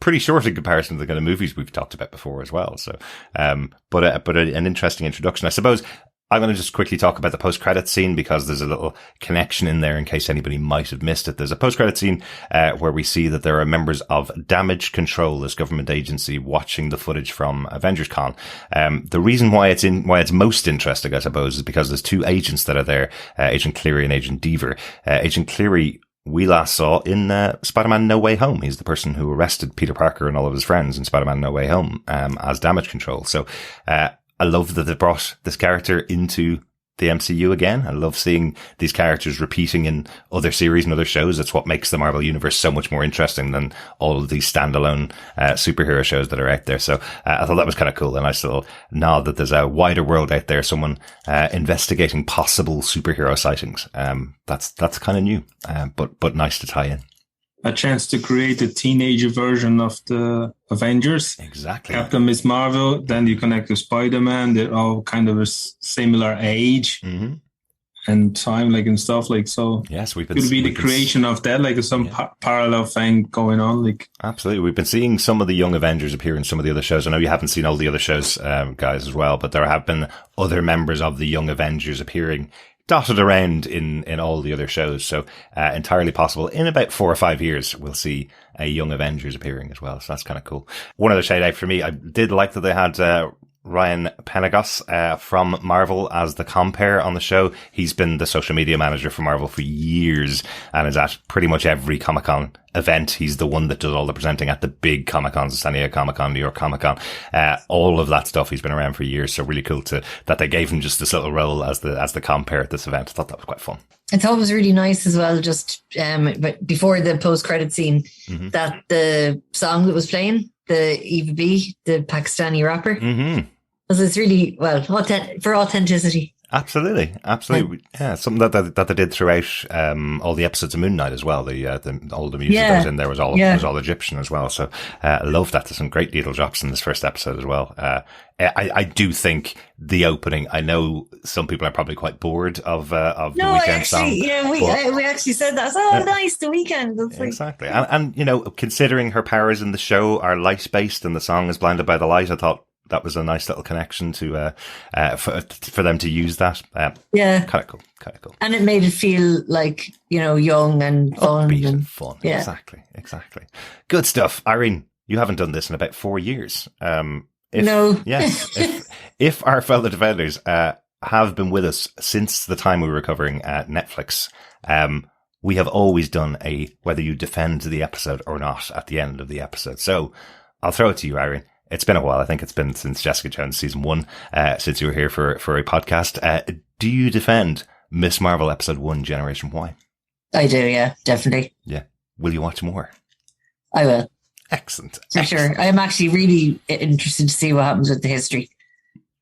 pretty short in comparison to the kind of movies we've talked about before as well. So, but an interesting introduction, I suppose. I'm going to just quickly talk about the post-credit scene, because there's a little connection in there in case anybody might have missed it. There's a post-credit scene where we see that there are members of Damage Control, this government agency, watching the footage from AvengersCon. The reason why it's most interesting, I suppose, is because there's 2 agents that are there, Agent Cleary and Agent Deaver. Agent Cleary we last saw in Spider-Man No Way Home. He's the person who arrested Peter Parker and all of his friends in Spider-Man No Way Home as Damage Control. So I love that they brought this character into the MCU again. I love seeing these characters repeating in other series and other shows. It's what makes the Marvel Universe so much more interesting than all of these standalone superhero shows that are out there. So I thought that was kind of cool. A nice little nod that there's a wider world out there, someone investigating possible superhero sightings. That's kind of new, but nice to tie in. A chance to create a teenager version of the Avengers. Exactly. Captain Miss Marvel, then you connect to Spider-Man. They're all kind of a similar age and time, like, and stuff, like, so. Yes, it could be the creation of that, like some parallel thing going on, like. Absolutely. We've been seeing some of the young Avengers appear in some of the other shows. I know you haven't seen all the other shows, guys, as well, but there have been other members of the young Avengers appearing dotted around in all the other shows. So entirely possible in about 4 or 5 years we'll see a young Avengers appearing as well. So that's kind of cool. One other shout out for me, I did like that they had Ryan Penagos from Marvel as the compere on the show. He's been the social media manager for Marvel for years and is at pretty much every Comic-Con event. He's the one that does all the presenting at the big Comic-Cons, San Diego Comic-Con, New York Comic-Con, all of that stuff. He's been around for years. So really cool that they gave him just this little role as the compere at this event. I thought that was quite fun. I thought it was really nice as well, just but before the post-credit scene, that the song that was playing, the Eva B, the Pakistani rapper, because it's really, well, for authenticity. Absolutely. Yeah, something that they did throughout all the episodes of Moon Knight as well. All the music that was in there was all Egyptian as well. So I love that. There's some great needle drops in this first episode as well. I do think the opening, I know some people are probably quite bored of the Weeknd song. Yeah, we actually said that. Oh, nice, the Weeknd. Exactly. And you know, considering her powers in the show are light based and the song is Blinded by the Light, I thought that was a nice little connection to for them to use that. Kind of cool. And it made it feel like, you know, young and fun. Upbeat and fun. Yeah. Exactly. Good stuff. Irene, you haven't done this in about 4 years. No. Yes. If our fellow defenders have been with us since the time we were covering Netflix, we have always done a whether you defend the episode or not at the end of the episode. So I'll throw it to you, Irene. It's been a while. I think it's been since Jessica Jones season 1, since you were here for a podcast. Do you defend Miss Marvel episode 1, Generation Y? I do, yeah, definitely. Yeah. Will you watch more? I will. Excellent. For sure. I'm actually really interested to see what happens with the history.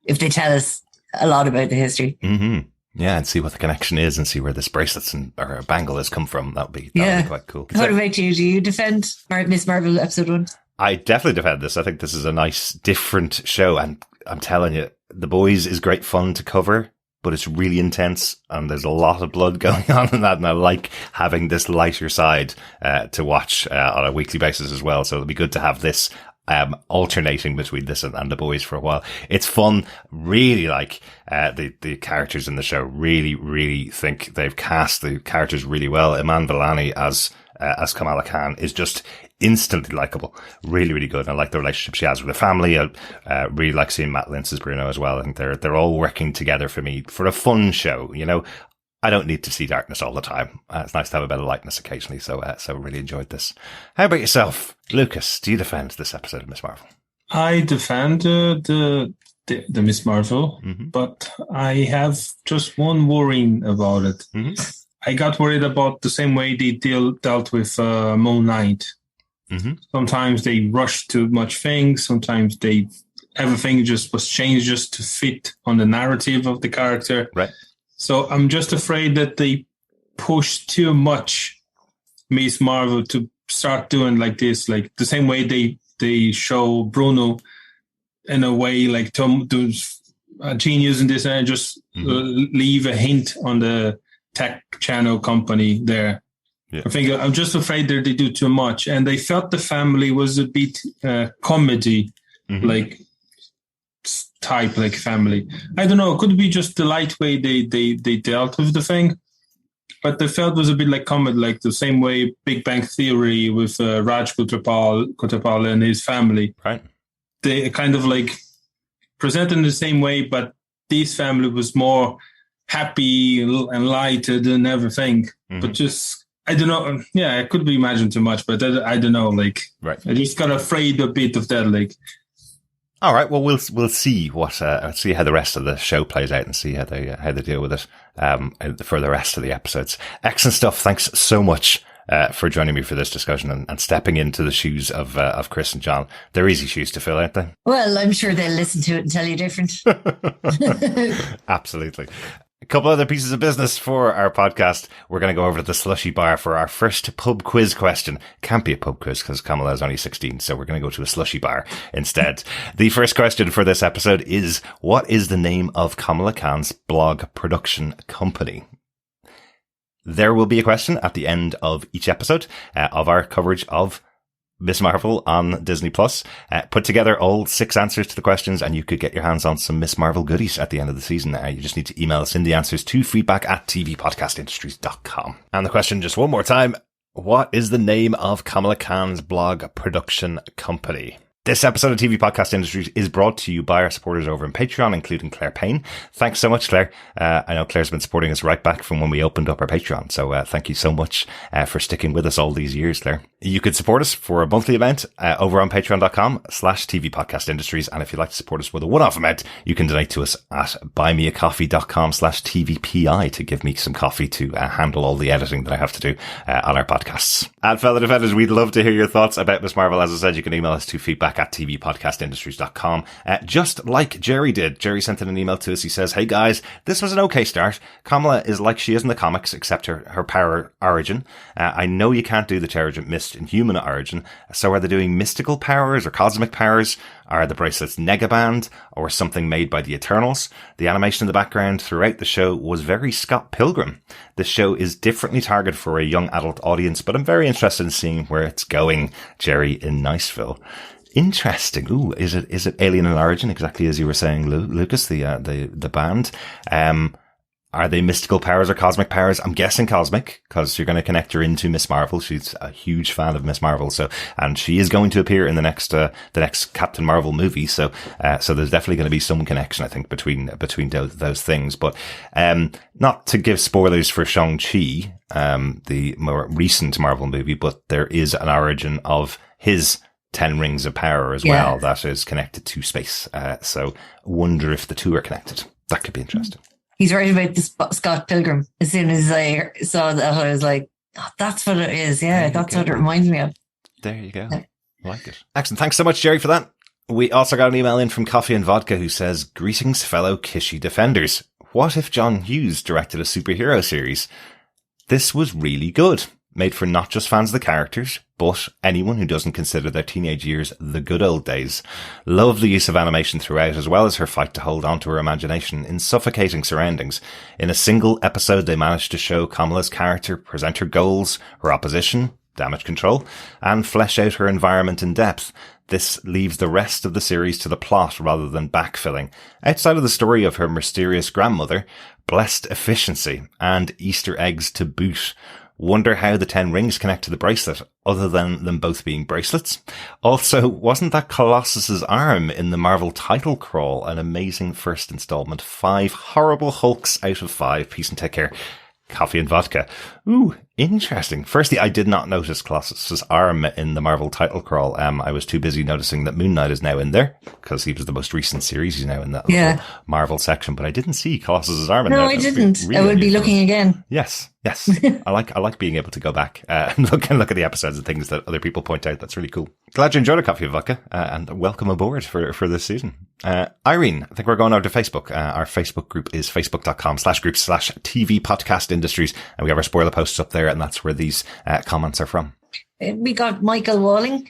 If they tell us a lot about the history. Mm-hmm. Yeah, and see what the connection is and see where this bracelets or a bangle has come from. That would be quite cool. What about you? Do you defend Miss Marvel episode 1? I definitely defend this. I think this is a nice, different show. And I'm telling you, The Boys is great fun to cover, but it's really intense and there's a lot of blood going on in that. And I like having this lighter side to watch on a weekly basis as well. So it'll be good to have this alternating between this and The Boys for a while. It's fun. Really like the characters in the show. Really, really think they've cast the characters really well. Iman Vellani as Kamala Khan is just instantly likable. Really, really good. And I like the relationship she has with her family. I really like seeing Matt Lintz as Bruno as well. I think they're all working together for me for a fun show. You know, I don't need to see darkness all the time. It's nice to have a bit of lightness occasionally. So really enjoyed this. How about yourself, Lucas? Do you defend this episode of Miss Marvel? I defend the Miss Marvel, but I have just one worrying about it. I got worried about the same way they dealt with Moon Knight. Sometimes they rushed too much things. Sometimes everything just was changed just to fit on the narrative of the character. Right. So I'm just afraid that they push too much Miss Marvel to start doing like this, like the same way they show Bruno in a way like Tom does a genius in this and just leave a hint on the tech channel company there. Yeah. I'm just afraid that they do too much, and they felt the family was a bit comedy, like type, like family. I don't know. It could be just the light way they dealt with the thing, but they felt it was a bit like comedy, like the same way Big Bang Theory with Raj Kotapal and his family. Right. They kind of like presented in the same way, but this family was more happy and lighted and everything, but just. I don't know. Yeah, I could be imagined too much, but I don't know. Like, right. I just got afraid a bit of that. Like, All right. Well, we'll see see how the rest of the show plays out and see how they deal with it for the rest of the episodes. Excellent stuff. Thanks so much for joining me for this discussion and stepping into the shoes of Chris and John. They're easy shoes to fill, aren't they? Well, I'm sure they'll listen to it and tell you different. Absolutely. A couple other pieces of business for our podcast. We're going to go over to the slushy bar for our first pub quiz question. Can't be a pub quiz because Kamala is only 16, so we're going to go to a slushy bar instead. The first question for this episode is, what is the name of Kamala Khan's blog production company? There will be a question at the end of each episode of our coverage of Miss Marvel on Disney Plus. Put together all 6 answers to the questions and you could get your hands on some Miss Marvel goodies at the end of the season. You just need to email us in the answers to feedback@tvpodcastindustries.com. And the question just one more time. What is the name of Kamala Khan's blog production company? This episode of TV Podcast Industries is brought to you by our supporters over on Patreon, including Claire Payne. Thanks so much, Claire. I know Claire's been supporting us right back from when we opened up our Patreon. So thank you so much for sticking with us all these years, Claire. You could support us for a monthly event over on patreon.com/TV Podcast Industries. And if you'd like to support us with a one-off event, you can donate to us at buymeacoffee.com/TVPI to give me some coffee to handle all the editing that I have to do on our podcasts. And fellow defenders, we'd love to hear your thoughts about Miss Marvel. As I said, you can email us to feedback@tvpodcastindustries.com. Just like Jerry did. Jerry sent in an email to us. He says, "Hey guys, this was an okay start. Kamala is like she is in the comics, except her power origin. I know you can't do the Terrigen Mist in human origin. So are they doing mystical powers or cosmic powers? Are the bracelets negaband or something made by the Eternals? The animation in the background throughout the show was very Scott Pilgrim. This show is differently targeted for a young adult audience, but I'm very interested in seeing where it's going." Jerry in Niceville. Interesting. Ooh, is it Alien in Origin? Exactly as you were saying, Lucas, the band. Are they mystical powers or cosmic powers? I'm guessing cosmic, because you're going to connect her into Miss Marvel. She's a huge fan of Miss Marvel. And she is going to appear in the next Captain Marvel movie. So there's definitely going to be some connection, I think, between those things. But, not to give spoilers for Shang-Chi, the more recent Marvel movie, but there is an origin of his 10 rings of power as well that is connected to space. So wonder if the two are connected. That could be interesting. He's right about the Scott Pilgrim. As soon as I saw that, I was like, oh, that's what it is. Yeah, that's what it reminds me of. There you go. I like it. Excellent. Thanks so much, Jerry, for that. We also got an email in from Coffee and Vodka who says, "Greetings, fellow Kishy defenders. What if John Hughes directed a superhero series? This was really good. Made for not just fans of the characters, but anyone who doesn't consider their teenage years the good old days. Love the use of animation throughout, as well as her fight to hold on to her imagination in suffocating surroundings. In a single episode, they managed to show Kamala's character, present her goals, her opposition, damage control, and flesh out her environment in depth. This leaves the rest of the series to the plot rather than backfilling. Outside of the story of her mysterious grandmother, blessed efficiency, and Easter eggs to boot. Wonder how the 10 rings connect to the bracelet, other than them both being bracelets. Also, wasn't that Colossus's arm in the Marvel title crawl an amazing first installment? 5 horrible Hulks out of 5. Peace and take care. Coffee and Vodka. Ooh, interesting. Firstly, I did not notice Colossus's arm in the Marvel title crawl. I was too busy noticing that Moon Knight is now in there, because he was the most recent series. He's now in that little Marvel section, but I didn't see Colossus's arm in there. No, I didn't. Really I would be looking again. Yes. I like being able to go back and look at the episodes and things that other people point out. That's really cool. Glad you enjoyed a Coffee and Vodka, and welcome aboard for this season. Irene, I think we're going over to Facebook. Our Facebook group is facebook.com/groups/TV Podcast Industries, and we have our spoiler posts up there, and that's where these comments are from. We got Michael Walling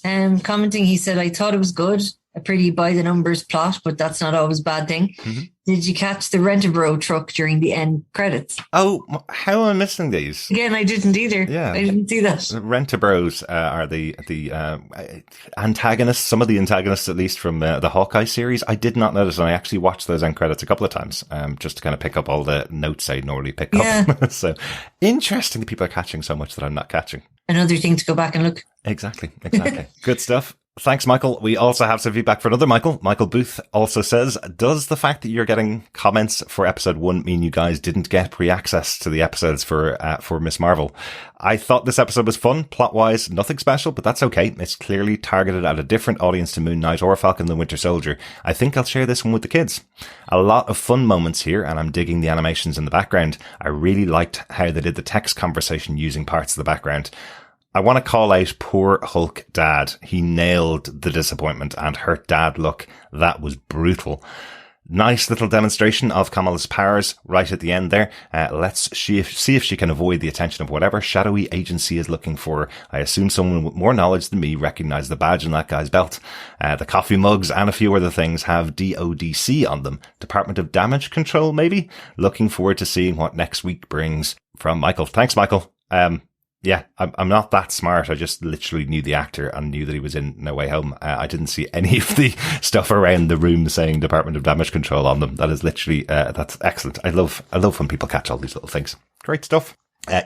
commenting. He said, "I thought it was good. A pretty by the numbers plot, but that's not always a bad thing." Mm-hmm. Did you catch the Rent-A-Bro truck during the end credits? Oh, how am I missing these? Again, I didn't either. Yeah, I didn't see that. Rent-A-Bros are the antagonists, some of the antagonists at least from the Hawkeye series. I did not notice, and I actually watched those end credits a couple of times just to kind of pick up all the notes I normally pick up. So interesting that people are catching so much that I'm not catching. Another thing to go back and look. Exactly. Good stuff. Thanks, Michael. We also have some feedback for another Michael. Michael Booth also says, does the fact that you're getting comments for episode 1 mean you guys didn't get pre-access to the episodes for Miss Marvel? I thought this episode was fun, plot-wise, nothing special, but that's okay. It's clearly targeted at a different audience to Moon Knight or Falcon the Winter Soldier. I think I'll share this one with the kids. A lot of fun moments here, and I'm digging the animations in the background. I really liked how they did the text conversation using parts of the background. I want to call out poor Hulk Dad. He nailed the disappointment and hurt Dad look. That was brutal. Nice little demonstration of Kamala's powers right at the end there. Let's see if she can avoid the attention of whatever shadowy agency is looking for her. I assume someone with more knowledge than me recognized the badge on that guy's belt. The coffee mugs and a few other things have DODC on them. Department of Damage Control, maybe? Looking forward to seeing what next week brings. From Michael. Thanks, Michael. Yeah, I'm not that smart. I just literally knew the actor and knew that he was in No Way Home. I didn't see any of the stuff around the room saying Department of Damage Control on them. That is literally, that's excellent. I love when people catch all these little things. Great stuff.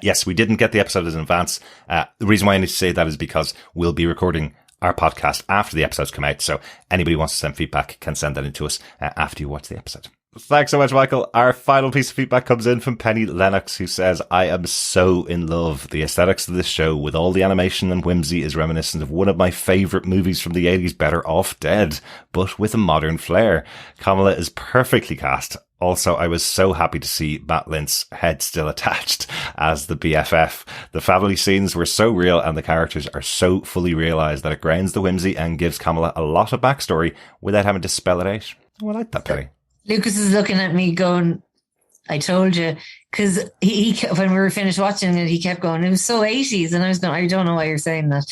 Yes, we didn't get the episode in advance. The reason why I need to say that is because we'll be recording our podcast after the episodes come out. So anybody who wants to send feedback can send that in to us after you watch the episode. Thanks so much, Michael. Our final piece of feedback comes in from Penny Lennox, who says, I am so in love. The aesthetics of this show with all the animation and whimsy is reminiscent of one of my favourite movies from the 80s, Better Off Dead, but with a modern flair. Kamala is perfectly cast. Also, I was so happy to see Matt Lint's head still attached as the BFF. The family scenes were so real and the characters are so fully realised that it grounds the whimsy and gives Kamala a lot of backstory without having to spell it out. Oh, I like that, Penny. Lucas is looking at me going, I told you, because he when we were finished watching it, he kept going, it was so 80s. And I was going, I don't know why you're saying that.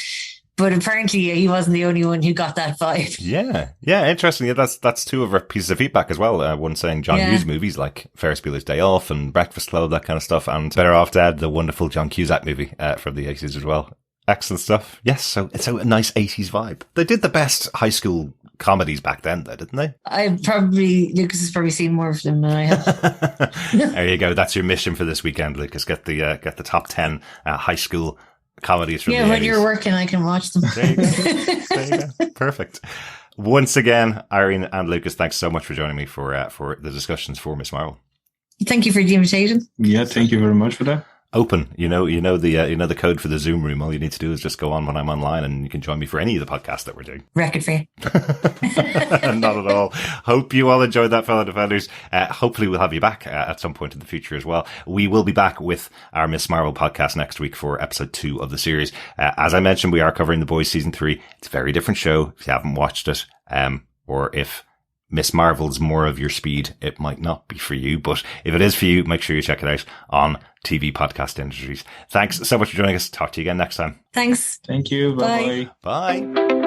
But apparently he wasn't the only one who got that vibe. Yeah, interesting. Yeah, that's two of our pieces of feedback as well. One saying John Hughes movies like Ferris Bueller's Day Off and Breakfast Club, that kind of stuff. And Better Off Dead, the wonderful John Cusack movie from the 80s as well. Excellent stuff. Yes, so it's a nice 80s vibe. They did the best high school comedies back then, though, didn't they? Lucas has probably seen more of them than I have. There you go. That's your mission for this weekend, Lucas. Get the top 10 high school comedies from the 80s. Yeah, when you're working, I can watch them. There you go. Perfect. Once again, Irene and Lucas, thanks so much for joining me for the discussions for Miss Marvel. Thank you for the invitation. Yeah, thank you very much for that. Open, you know the code for the Zoom room. All you need to do is just go on when I'm online, and you can join me for any of the podcasts that we're doing. Record for you. Not at all. Hope you all enjoyed that, fellow defenders. Hopefully we'll have you back at some point in the future as well. We will be back with our Miss Marvel podcast next week for episode 2 of the series. As I mentioned, we are covering The Boys season 3. It's a very different show. If you haven't watched it, or if Miss Marvel's more of your speed, it might not be for you, but if it is for you, make sure you check it out on TV Podcast Industries. Thanks so much for joining us. Talk to you again next time. Thanks. Thank you. Bye-bye. Bye.